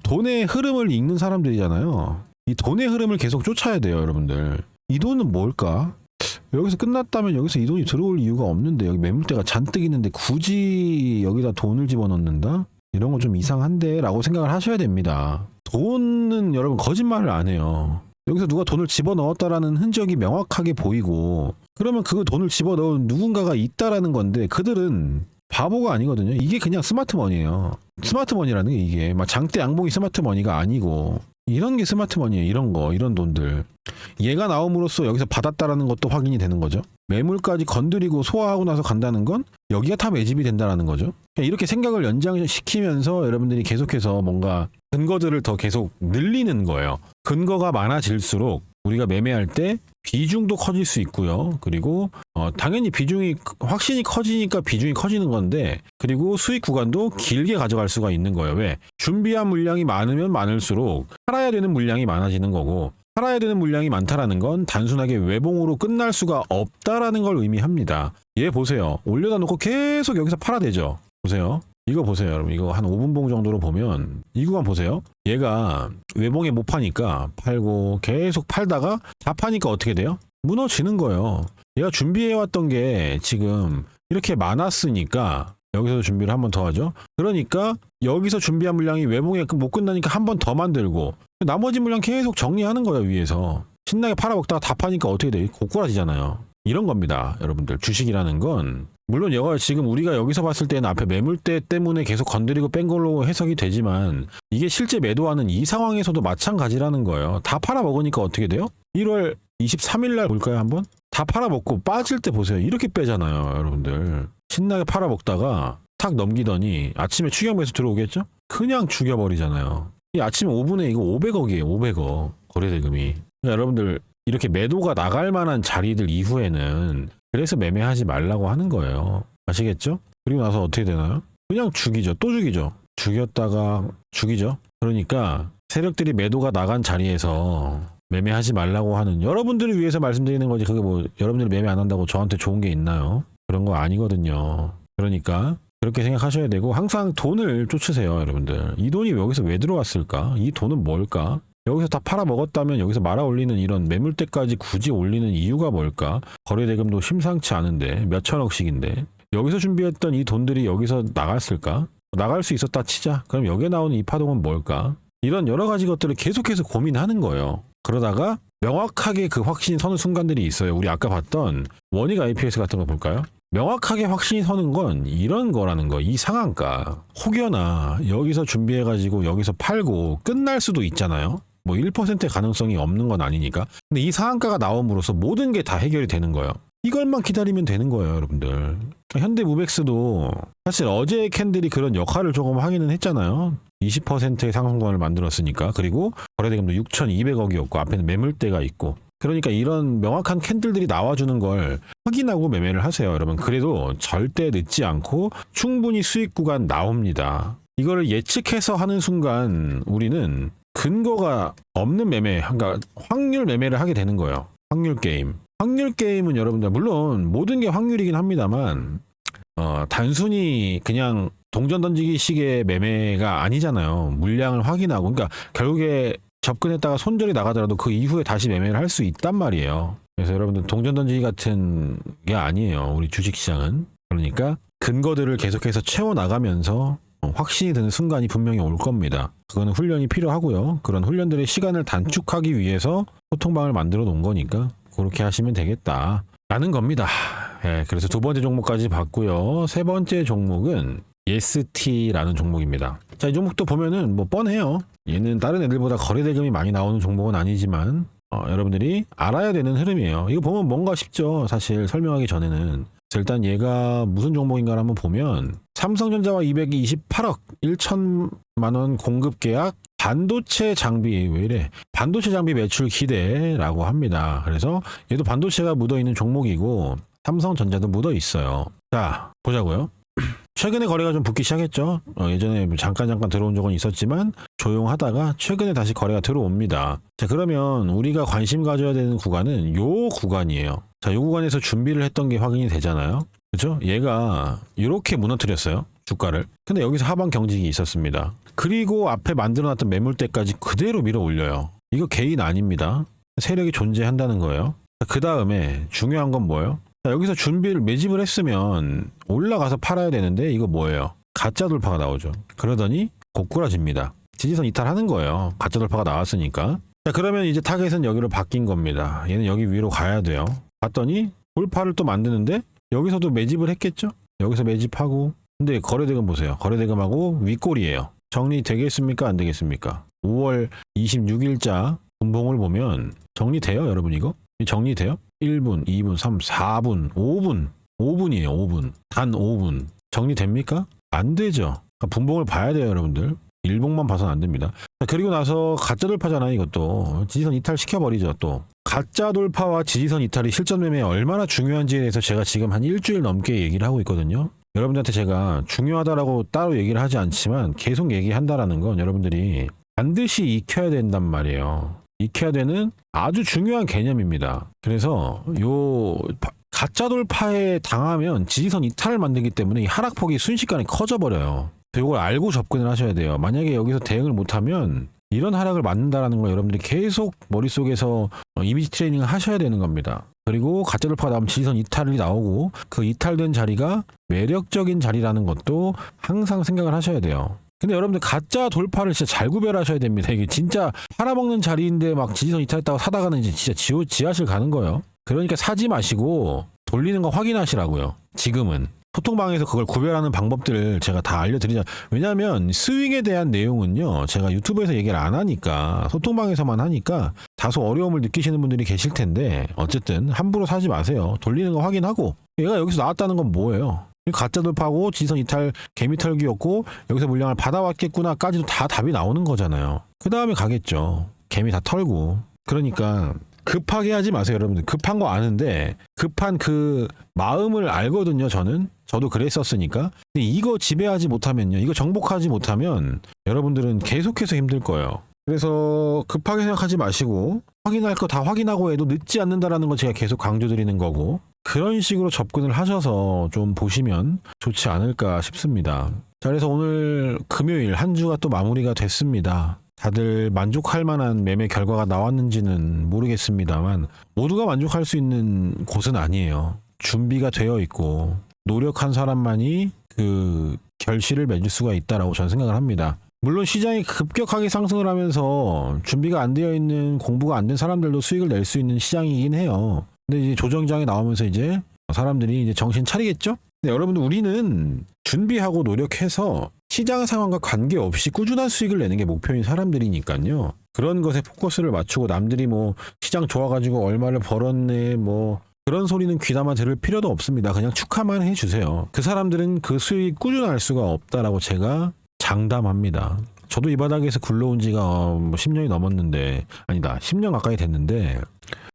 돈의 흐름을 읽는 사람들이잖아요. 이 돈의 흐름을 계속 쫓아야 돼요, 여러분들. 이 돈은 뭘까? 여기서 끝났다면 여기서 이 돈이 들어올 이유가 없는데, 여기 매물대가 잔뜩 있는데 굳이 여기다 돈을 집어넣는다? 이런 거 좀 이상한데? 라고 생각을 하셔야 됩니다. 돈은 여러분 거짓말을 안 해요. 여기서 누가 돈을 집어넣었다라는 흔적이 명확하게 보이고, 그러면 그 돈을 집어넣은 누군가가 있다라는 건데, 그들은 바보가 아니거든요. 이게 그냥 스마트머니예요. 스마트머니라는 게 이게 막 장대 양봉이 스마트머니가 아니고, 이런 게 스마트머니예요. 이런 거, 이런 돈들. 얘가 나옴으로써 여기서 받았다라는 것도 확인이 되는 거죠. 매물까지 건드리고 소화하고 나서 간다는 건 여기가 다 매집이 된다라는 거죠. 이렇게 생각을 연장시키면서 여러분들이 계속해서 뭔가 근거들을 더 계속 늘리는 거예요. 근거가 많아질수록 우리가 매매할 때 비중도 커질 수 있고요. 그리고 당연히 비중이 확신이 커지니까 비중이 커지는 건데, 그리고 수익 구간도 길게 가져갈 수가 있는 거예요. 왜? 준비한 물량이 많으면 많을수록 팔아야 되는 물량이 많아지는 거고, 팔아야 되는 물량이 많다라는 건 단순하게 외봉으로 끝날 수가 없다라는 걸 의미합니다. 얘 보세요. 올려다 놓고 계속 여기서 팔아대죠. 보세요. 이거 보세요, 여러분. 이거 한 5분봉 정도로 보면 이 구간 보세요. 얘가 외봉에 못 파니까 팔고 계속 팔다가 다 파니까 어떻게 돼요? 무너지는 거예요. 얘가 준비해왔던 게 지금 이렇게 많았으니까 여기서 준비를 한 번 더 하죠. 그러니까 여기서 준비한 물량이 외봉에 못 끝나니까 한 번 더 만들고, 나머지 물량 계속 정리하는 거예요. 위에서 신나게 팔아먹다가 다 파니까 어떻게 돼? 고꾸라지잖아요. 이런 겁니다. 여러분들 주식이라는 건 물론 지금 우리가 여기서 봤을 때는 앞에 매물대 때문에 계속 건드리고 뺀 걸로 해석이 되지만 이게 실제 매도하는 이 상황에서도 마찬가지라는 거예요. 다 팔아먹으니까 어떻게 돼요? 1월 23일 날 볼까요 한번? 다 팔아먹고 빠질 때 보세요. 이렇게 빼잖아요. 여러분들 신나게 팔아먹다가 탁 넘기더니 아침에 추격 매수 들어오겠죠? 그냥 죽여버리잖아요. 이 아침 5분에 이거 500억이에요. 500억 거래대금이. 그러니까 여러분들 이렇게 매도가 나갈 만한 자리들 이후에는 그래서 매매하지 말라고 하는 거예요. 아시겠죠? 그리고 나서 어떻게 되나요? 그냥 죽이죠. 또 죽이죠. 죽였다가 죽이죠. 그러니까 세력들이 매도가 나간 자리에서 매매하지 말라고 하는 여러분들을 위해서 말씀드리는 거지 그게 뭐 여러분들이 매매 안 한다고 저한테 좋은 게 있나요? 그런 거 아니거든요. 그러니까 그렇게 생각하셔야 되고 항상 돈을 쫓으세요. 여러분들. 이 돈이 여기서 왜 들어왔을까? 이 돈은 뭘까? 여기서 다 팔아먹었다면 여기서 말아 올리는 이런 매물대까지 굳이 올리는 이유가 뭘까? 거래대금도 심상치 않은데 몇 천억씩인데 여기서 준비했던 이 돈들이 여기서 나갔을까? 나갈 수 있었다 치자. 그럼 여기에 나오는 이 파동은 뭘까? 이런 여러 가지 것들을 계속해서 고민하는 거예요. 그러다가 명확하게 그 확신이 서는 순간들이 있어요. 우리 아까 봤던 원익 IPS 같은 거 볼까요? 명확하게 확신이 서는 건 이런 거라는 거. 이 상한가. 혹여나 여기서 준비해가지고 여기서 팔고 끝날 수도 있잖아요. 뭐 1%의 가능성이 없는 건 아니니까. 근데 이 상한가가 나옴으로써 모든 게 다 해결이 되는 거예요. 이걸만 기다리면 되는 거예요, 여러분들. 현대무백스도 사실 어제의 캔들이 그런 역할을 조금 하기는 했잖아요. 20%의 상승권을 만들었으니까. 그리고 거래대금도 6,200억이었고 앞에는 매물대가 있고. 그러니까 이런 명확한 캔들들이 나와주는 걸 확인하고 매매를 하세요, 여러분. 그래도 절대 늦지 않고 충분히 수익 구간 나옵니다. 이거를 예측해서 하는 순간 우리는 근거가 없는 매매, 그러니까 확률 매매를 하게 되는 거예요. 확률 게임. 확률 게임은 여러분들 물론 모든 게 확률이긴 합니다만 단순히 그냥 동전 던지기 식의 매매가 아니잖아요. 물량을 확인하고 그러니까 결국에 접근했다가 손절이 나가더라도 그 이후에 다시 매매를 할 수 있단 말이에요. 그래서 여러분들 동전 던지기 같은 게 아니에요. 우리 주식시장은. 그러니까 근거들을 계속해서 채워나가면서 확신이 드는 순간이 분명히 올 겁니다. 그거는 훈련이 필요하고요. 그런 훈련들의 시간을 단축하기 위해서 소통방을 만들어 놓은 거니까 그렇게 하시면 되겠다 라는 겁니다. 예, 그래서 두 번째 종목까지 봤고요. 세 번째 종목은 예스티라는 종목입니다. 자, 이 종목도 보면은 뭐 뻔해요. 얘는 다른 애들보다 거래대금이 많이 나오는 종목은 아니지만 여러분들이 알아야 되는 흐름이에요. 이거 보면 뭔가 쉽죠. 사실 설명하기 전에는. 일단 얘가 무슨 종목인가를 한번 보면 삼성전자와 228억 1천만 원 공급 계약 반도체 장비 왜 이래? 반도체 장비 매출 기대라고 합니다. 그래서 얘도 반도체가 묻어있는 종목이고 삼성전자도 묻어있어요. 자 보자고요. 최근에 거래가 좀 붙기 시작했죠. 예전에 잠깐 들어온 적은 있었지만 조용하다가 최근에 다시 거래가 들어옵니다. 자 그러면 우리가 관심 가져야 되는 구간은 요 구간이에요. 자, 요 구간에서 준비를 했던 게 확인이 되잖아요. 그렇죠? 얘가 이렇게 무너뜨렸어요. 주가를. 근데 여기서 하방 경직이 있었습니다. 그리고 앞에 만들어놨던 매물대까지 그대로 밀어 올려요. 이거 개인 아닙니다. 세력이 존재한다는 거예요. 그 다음에 중요한 건 뭐예요? 자, 여기서 준비를 매집을 했으면 올라가서 팔아야 되는데 이거 뭐예요? 가짜 돌파가 나오죠. 그러더니 고꾸라집니다. 지지선 이탈하는 거예요. 가짜 돌파가 나왔으니까. 자 그러면 이제 타겟은 여기로 바뀐 겁니다. 얘는 여기 위로 가야 돼요. 봤더니 돌파를 또 만드는데 여기서도 매집을 했겠죠? 여기서 매집하고 근데 거래대금 보세요. 거래대금하고 윗골이에요. 정리되겠습니까? 안 되겠습니까? 5월 26일자 분봉을 보면 정리돼요, 여러분 이거? 정리돼요? 1분, 2분, 3, 4분, 5분. 5분이에요, 5분. 단 5분. 정리됩니까? 안 되죠. 그러니까 분봉을 봐야 돼요, 여러분들. 일봉만 봐서는 안 됩니다. 자, 그리고 나서 가짜 돌파잖아요, 이것도. 지지선 이탈 시켜버리죠, 또. 가짜 돌파와 지지선 이탈이 실전 매매에 얼마나 중요한지에 대해서 제가 지금 한 일주일 넘게 얘기를 하고 있거든요. 여러분들한테 제가 중요하다라고 따로 얘기를 하지 않지만 계속 얘기한다라는 건 여러분들이 반드시 익혀야 된단 말이에요. 익혀야 되는 아주 중요한 개념입니다. 그래서 요 가짜 돌파에 당하면 지지선 이탈을 만들기 때문에 이 하락폭이 순식간에 커져버려요. 이걸 알고 접근을 하셔야 돼요. 만약에 여기서 대응을 못하면 이런 하락을 맞는다라는 걸 여러분들이 계속 머릿속에서 이미지 트레이닝을 하셔야 되는 겁니다. 그리고 가짜 돌파가 나오면 지지선 이탈이 나오고 그 이탈된 자리가 매력적인 자리라는 것도 항상 생각을 하셔야 돼요. 근데 여러분들 가짜 돌파를 진짜 잘 구별하셔야 됩니다. 이게 진짜 팔아먹는 자리인데 막 지지선 이탈했다고 사다가는 이제 진짜 지하실 가는 거예요. 그러니까 사지 마시고 돌리는 거 확인하시라고요. 지금은. 소통방에서 그걸 구별하는 방법들을 제가 다 알려드리자. 왜냐하면 스윙에 대한 내용은요, 제가 유튜브에서 얘기를 안 하니까, 소통방에서만 하니까 다소 어려움을 느끼시는 분들이 계실 텐데, 어쨌든 함부로 사지 마세요. 돌리는 거 확인하고, 얘가 여기서 나왔다는 건 뭐예요? 가짜 돌파고 지선 이탈 개미 털기였고 여기서 물량을 받아왔겠구나까지도 다 답이 나오는 거잖아요. 그 다음에 가겠죠. 개미 다 털고. 그러니까 급하게 하지 마세요, 여러분들. 급한 거 아는데 급한 그 마음을 알거든요. 저도 그랬었으니까. 근데 이거 지배하지 못하면요, 이거 정복하지 못하면 여러분들은 계속해서 힘들 거예요. 그래서 급하게 생각하지 마시고 확인할 거 다 확인하고 해도 늦지 않는다라는 거 제가 계속 강조드리는 거고, 그런 식으로 접근을 하셔서 좀 보시면 좋지 않을까 싶습니다. 자, 그래서 오늘 금요일 한 주가 또 마무리가 됐습니다. 다들 만족할 만한 매매 결과가 나왔는지는 모르겠습니다만 모두가 만족할 수 있는 곳은 아니에요. 준비가 되어 있고 노력한 사람만이 그 결실을 맺을 수가 있다라고 저는 생각을 합니다. 물론 시장이 급격하게 상승을 하면서 준비가 안 되어 있는, 공부가 안 된 사람들도 수익을 낼 수 있는 시장이긴 해요. 근데 이제 조정장이 나오면서 이제 사람들이 이제 정신 차리겠죠? 근데 여러분들, 우리는 준비하고 노력해서 시장 상황과 관계없이 꾸준한 수익을 내는 게 목표인 사람들이니까요. 그런 것에 포커스를 맞추고 남들이 뭐 시장 좋아가지고 얼마를 벌었네 뭐 그런 소리는 귀담아 들을 필요도 없습니다. 그냥 축하만 해주세요. 그 사람들은 그 수익 꾸준할 수가 없다라고 제가 장담합니다. 저도 이 바닥에서 굴러온 지가 뭐 10년이 넘었는데, 아니다, 10년 가까이 됐는데,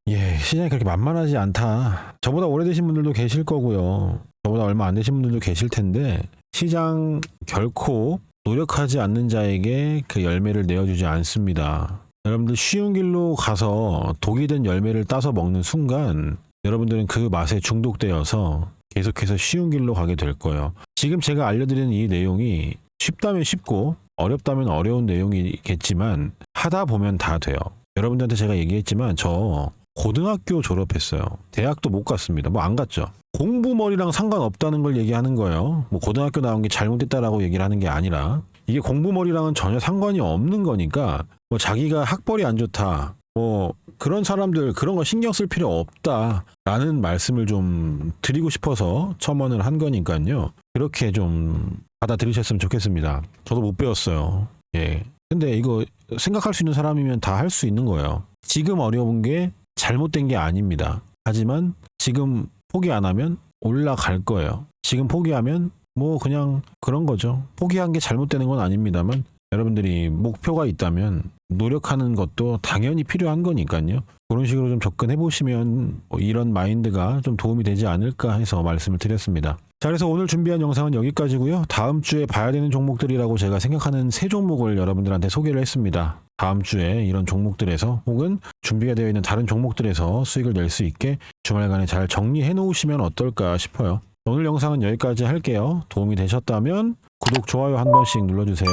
예, 시장이 그렇게 만만하지 않다. 저보다 오래되신 분들도 계실 거고요. 저보다 얼마 안 되신 분들도 계실 텐데, 시장 결코 노력하지 않는 자에게 그 열매를 내어주지 않습니다. 여러분들 쉬운 길로 가서 독이 든 열매를 따서 먹는 순간 여러분들은 그 맛에 중독되어서 계속해서 쉬운 길로 가게 될 거예요. 지금 제가 알려드리는 이 내용이 쉽다면 쉽고 어렵다면 어려운 내용이겠지만 하다 보면 다 돼요. 여러분들한테 제가 얘기했지만 저 고등학교 졸업했어요. 대학도 못 갔습니다. 뭐 안 갔죠. 공부머리랑 상관없다는 걸 얘기하는 거예요. 뭐 고등학교 나온 게 잘못됐다라고 얘기를 하는 게 아니라 이게 공부머리랑은 전혀 상관이 없는 거니까 뭐 자기가 학벌이 안 좋다, 뭐 그런 사람들 그런 거 신경 쓸 필요 없다라는 말씀을 좀 드리고 싶어서 첨언을 한 거니까요. 그렇게 좀 받아들이셨으면 좋겠습니다. 저도 못 배웠어요. 예. 근데 이거 생각할 수 있는 사람이면 다 할 수 있는 거예요. 지금 어려운 게 잘못된 게 아닙니다. 하지만 지금 포기 안 하면 올라갈 거예요. 지금 포기하면 뭐 그냥 그런 거죠. 포기한 게 잘못되는 건 아닙니다만 여러분들이 목표가 있다면 노력하는 것도 당연히 필요한 거니까요. 그런 식으로 좀 접근해 보시면 이런 마인드가 좀 도움이 되지 않을까 해서 말씀을 드렸습니다. 자, 그래서 오늘 준비한 영상은 여기까지고요. 다음 주에 봐야 되는 종목들이라고 제가 생각하는 3종목을 여러분들한테 소개를 했습니다. 다음 주에 이런 종목들에서 혹은 준비가 되어 있는 다른 종목들에서 수익을 낼 수 있게 주말간에 잘 정리해 놓으시면 어떨까 싶어요. 오늘 영상은 여기까지 할게요. 도움이 되셨다면 구독, 좋아요 한 번씩 눌러주세요.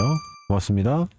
고맙습니다.